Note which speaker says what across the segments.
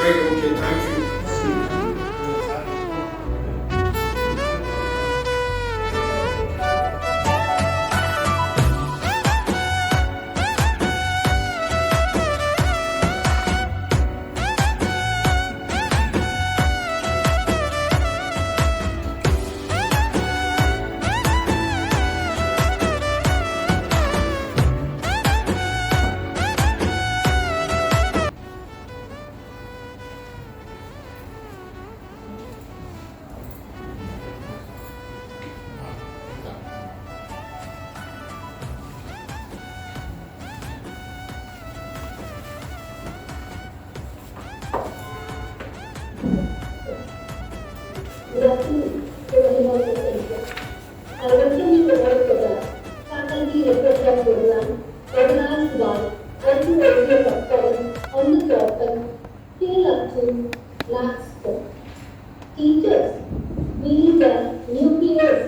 Speaker 1: Right, okay, thank you.
Speaker 2: Good afternoon to everyone present here. I welcome you all to the faculty refresher program organized by NAAC on the topic Scale Up to NAAC Score. Teachers being the nucleus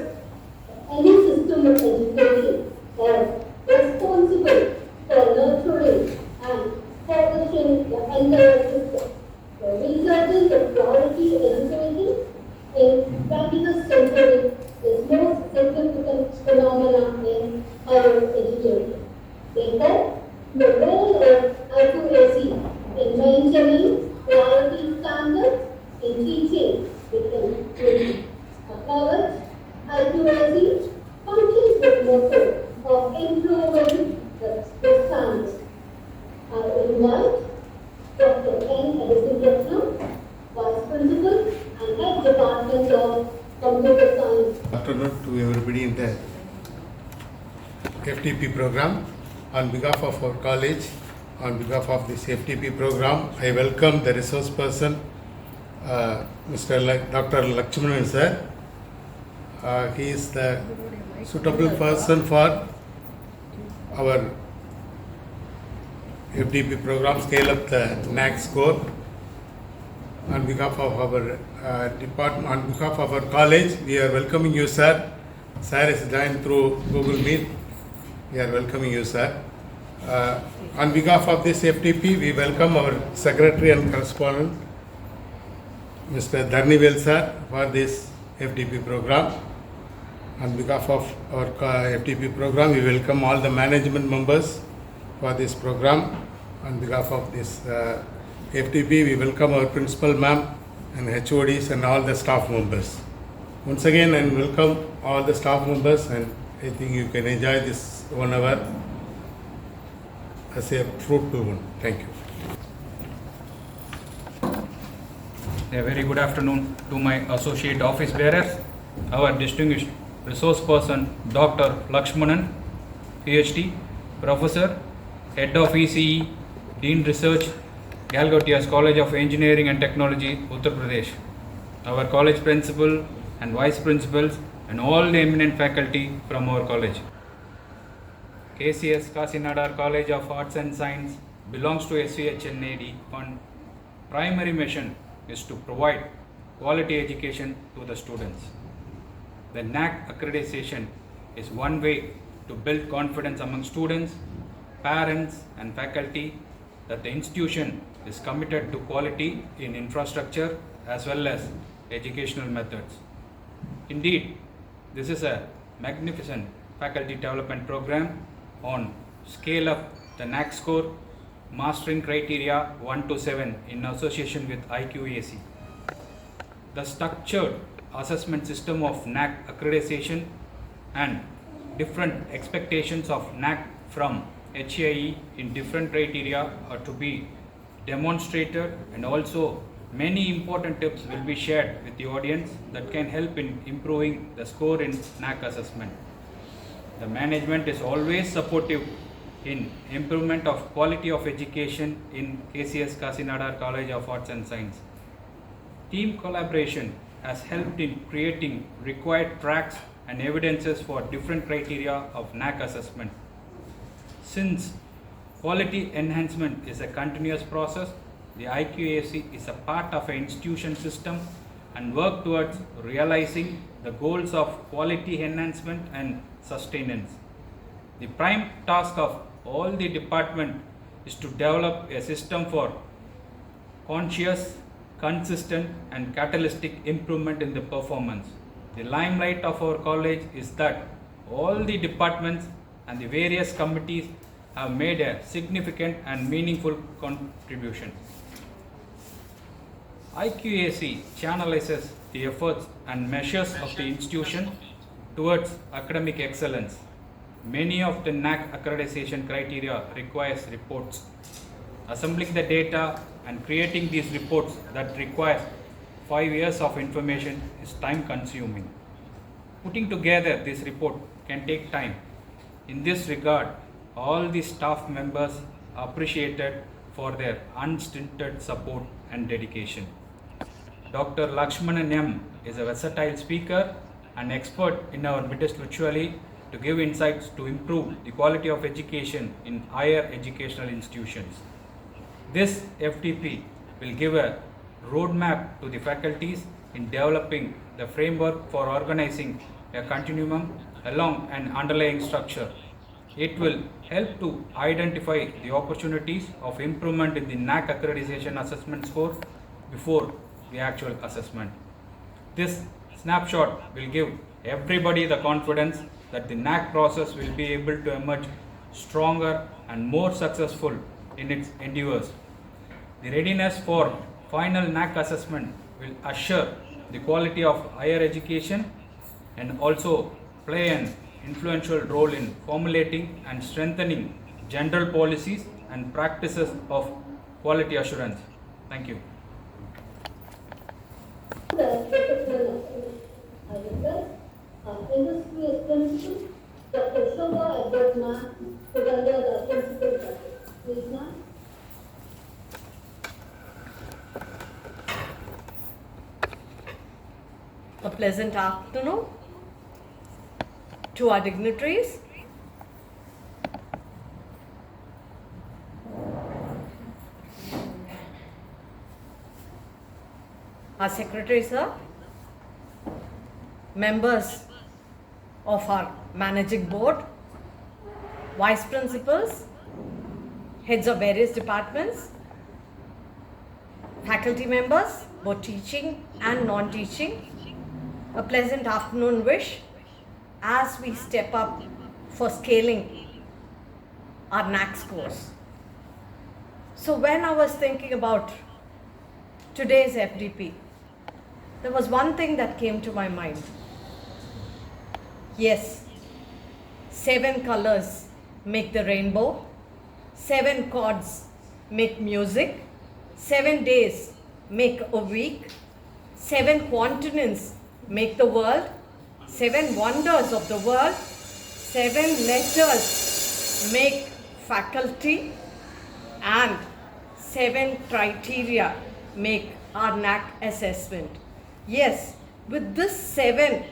Speaker 2: of any system of education are responsible for nurturing and polishing the entire system. The research of quality education in 21st century is most significant phenomenon in higher education. Therefore, the role of accuracy in maintaining quality standards in teaching becomes crucial. However, accuracy functions with motto of improving the standards. I invite Dr. N. Vice Principal and Head Department of Computer Science.
Speaker 3: Good afternoon to everybody in the FTP program. On behalf of our college, on behalf of this FTP program, I welcome the resource person, Dr. Lakshmanan sir. He is the suitable person for our FTP program, Scale Up the NAAC Score. On behalf of our department, on behalf of our college, we are welcoming you, sir. Sir is joined through Google Meet. We are welcoming you, sir. On behalf of this FTP, we welcome our secretary and correspondent, Mr. Dharnivel sir, for this FTP program. On behalf of our FTP program, we welcome all the management members for this program. On behalf of this FTP, we welcome our principal ma'am and HODs and all the staff members. Once again, I welcome all the staff members, and I think you can enjoy this 1 hour as a fruitful one. Thank you.
Speaker 4: A very good afternoon to my associate office bearers, our distinguished resource person, Dr. Lakshmanan, PhD, Professor, Head of ECE, Dean Research, Galgotias College of Engineering and Technology, Uttar Pradesh, our college principal and vice principals, and all the eminent faculty from our college. K.C.S. College of Arts and Science belongs to SVHNAD Fund. Primary mission is to provide quality education to the students. The NAAC accreditation is one way to build confidence among students, parents, and faculty that the institution is committed to quality in infrastructure as well as educational methods. Indeed, this is a magnificent faculty development program on Scale Up the NAAC Score, mastering criteria 1 to 7 in association with IQAC. The structured assessment system of NAAC accreditation and different expectations of NAAC from HAE in different criteria are to be demonstrated, and also many important tips will be shared with the audience that can help in improving the score in NAAC assessment. The management is always supportive in improvement of quality of education in K.C.S. College of Arts and Science. Team collaboration has helped in creating required tracks and evidences for different criteria of NAAC assessment. Since quality enhancement is a continuous process, the IQAC is a part of an institution system and work towards realizing the goals of quality enhancement and sustenance. The prime task of all the department is to develop a system for conscious, consistent, and catalytic improvement in the performance. The limelight of our college is that all the departments and the various committees have made a significant and meaningful contribution. IQAC channelizes the efforts and measures of the institution towards academic excellence. Many of the NAAC accreditation criteria requires reports. Assembling the data and creating these reports that requires 5 years of information is time consuming. Putting together this report can take time. In this regard, all the staff members are appreciated for their unstinted support and dedication. Dr. Lakshmanan M. is a versatile speaker and expert in our midst virtually to give insights to improve the quality of education in higher educational institutions. This FTP will give a roadmap to the faculties in developing the framework for organizing a continuum along an underlying structure. It will help to identify the opportunities of improvement in the NAAC accreditation assessment score before the actual assessment. This snapshot will give everybody the confidence that the NAAC process will be able to emerge stronger and more successful in its endeavors. The readiness for final NAAC assessment will assure the quality of higher education and also play an influential role in formulating and strengthening general policies and practices of quality assurance. Thank you.
Speaker 2: The professional I request industrious principal Dr. Shobha Advertma to render the principal subject. Please, ma'am.
Speaker 1: A pleasant afternoon to our dignitaries. Our secretary, sir, members of our managing board, vice principals, heads of various departments, faculty members, both teaching and non-teaching. A pleasant afternoon wish as we step up for scaling our NAAC scores. So when I was thinking about today's FDP, there was one thing that came to my mind. Yes, 7 colors make the rainbow, 7 chords make music, 7 days make a week, 7 continents make the world, 7 wonders of the world, 7 letters make faculty, and 7 criteria make our NAAC assessment. Yes, with this 7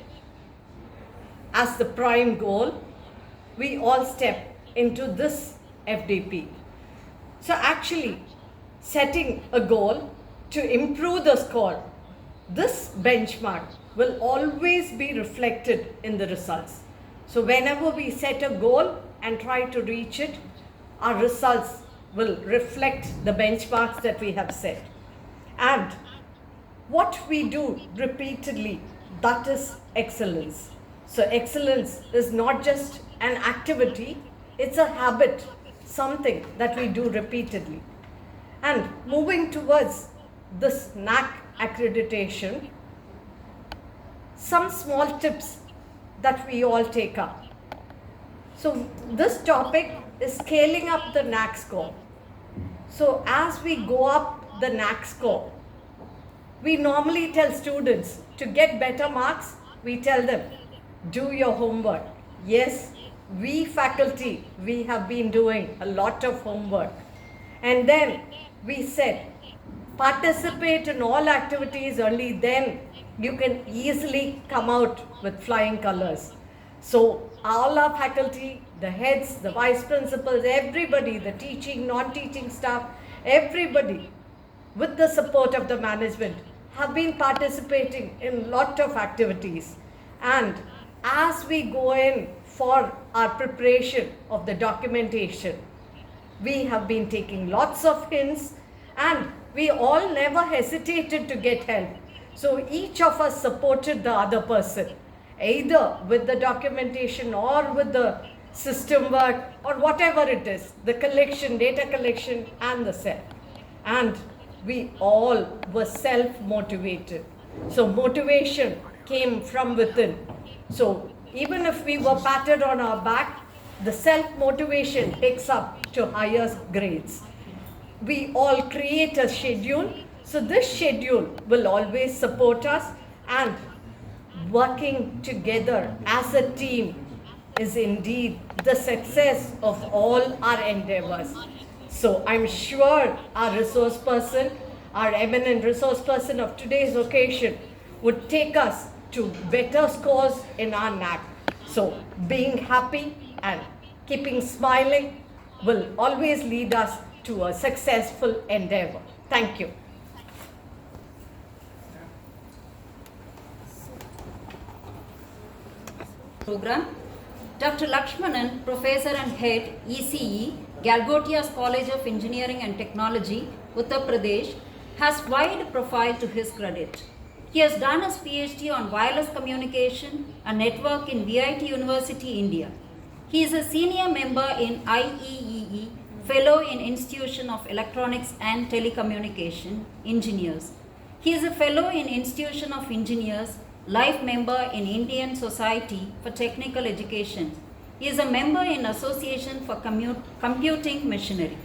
Speaker 1: as the prime goal, we all step into this FDP. So actually, setting a goal to improve the score, this benchmark will always be reflected in the results. So whenever we set a goal and try to reach it, our results will reflect the benchmarks that we have set. And what we do repeatedly, that is excellence. So excellence is not just an activity, it's a habit, something that we do repeatedly. And moving towards this NAAC accreditation, some small tips that we all take up. So this topic is scaling up the NAAC score. So as we go up the NAAC score, we normally tell students to get better marks, we tell them, do your homework. Yes, we faculty, we have been doing a lot of homework. And then we said, participate in all activities, only then you can easily come out with flying colors. So all our faculty, the heads, the vice principals, everybody, the teaching, non-teaching staff, everybody with the support of the management have been participating in lot of activities. And as we go in for our preparation of the documentation, we have been taking lots of hints, and we all never hesitated to get help. So each of us supported the other person, either with the documentation or with the system work or whatever it is, the collection, data collection and the cell. And we all were self-motivated. So motivation came from within. So even if we were patted on our back, the self-motivation takes up to higher grades. We all create a schedule. So this schedule will always support us, and working together as a team is indeed the success of all our endeavors. So I'm sure our resource person, our eminent resource person of today's occasion would take us to better scores in our NAAC. So being happy and keeping smiling will always lead us to a successful endeavor. Thank you.
Speaker 5: Program. Dr. Lakshmanan, Professor and Head, ECE, Galgotia's College of Engineering and Technology, Uttar Pradesh, has wide profile to his credit. He has done his PhD on wireless communication and network in VIT University, India. He is a senior member in IEEE, Fellow in Institution of Electronics and Telecommunication Engineers. He is a Fellow in Institution of Engineers, Life Member in Indian Society for Technical Education. He is a member in Association for Computing Machinery.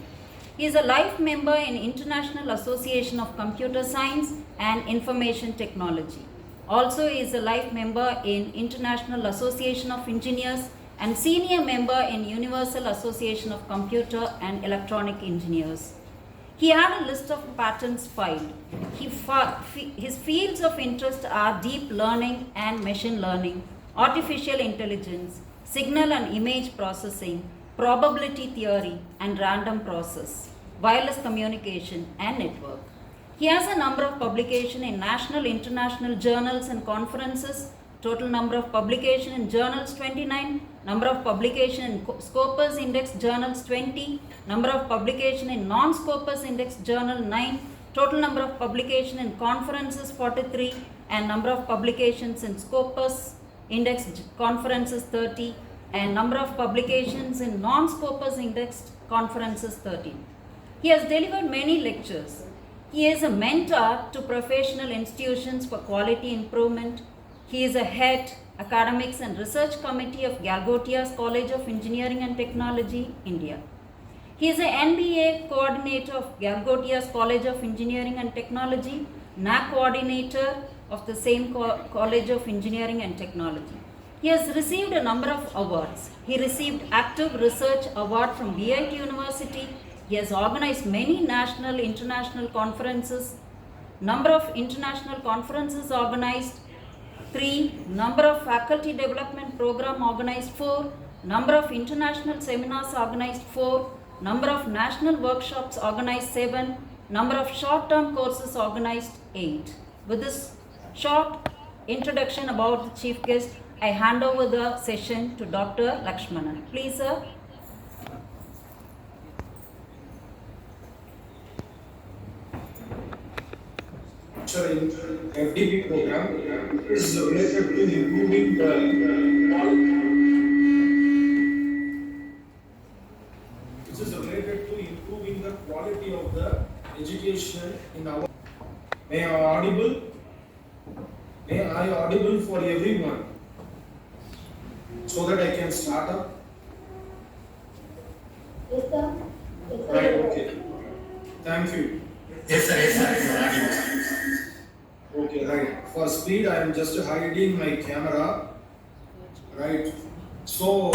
Speaker 5: He is a Life Member in International Association of Computer Science and Information Technology. Also, he is a Life Member in International Association of Engineers and Senior Member in Universal Association of Computer and Electronic Engineers. He had a list of patents filed. His fields of interest are deep learning and machine learning, artificial intelligence, signal and image processing, probability theory and random process, wireless communication and network. He has a number of publications in national, international journals and conferences. Total number of publications in journals 29, number of publications in Scoreues Index journals 20, number of publications in non-Scoreues Index journal 9, total number of publications in conferences 43, and number of publications in Scoreues Index conferences 30, and number of publications in non-Scoreues Index conferences 13. He has delivered many lectures. He is a mentor to professional institutions for quality improvement. He is a head, academics and research committee of Galgotia's College of Engineering and Technology, India. He is an NBA coordinator of Galgotia's College of Engineering and Technology, NAAC coordinator of the same College of Engineering and Technology. He has received a number of awards. He received Active Research Award from VIT University. He has organized many national, international conferences. Number of international conferences organized 3, number of faculty development program organized 4, number of international seminars organized 4, number of national workshops organized 7, number of short-term courses organized 8. With this short introduction about the chief guest, I hand over the session to Dr. Lakshmanan. Please, sir.
Speaker 6: In FDP program is related to improving the This is related to improving the quality of the education in our. May I audible? May I audible for everyone so that I can start up?
Speaker 2: Yes, sir. Yes, sir.
Speaker 6: Right. Okay. Thank you.
Speaker 3: Yes, sir. Yes, sir.
Speaker 6: Okay, right. For speed, I am just hiding my camera. Right. So.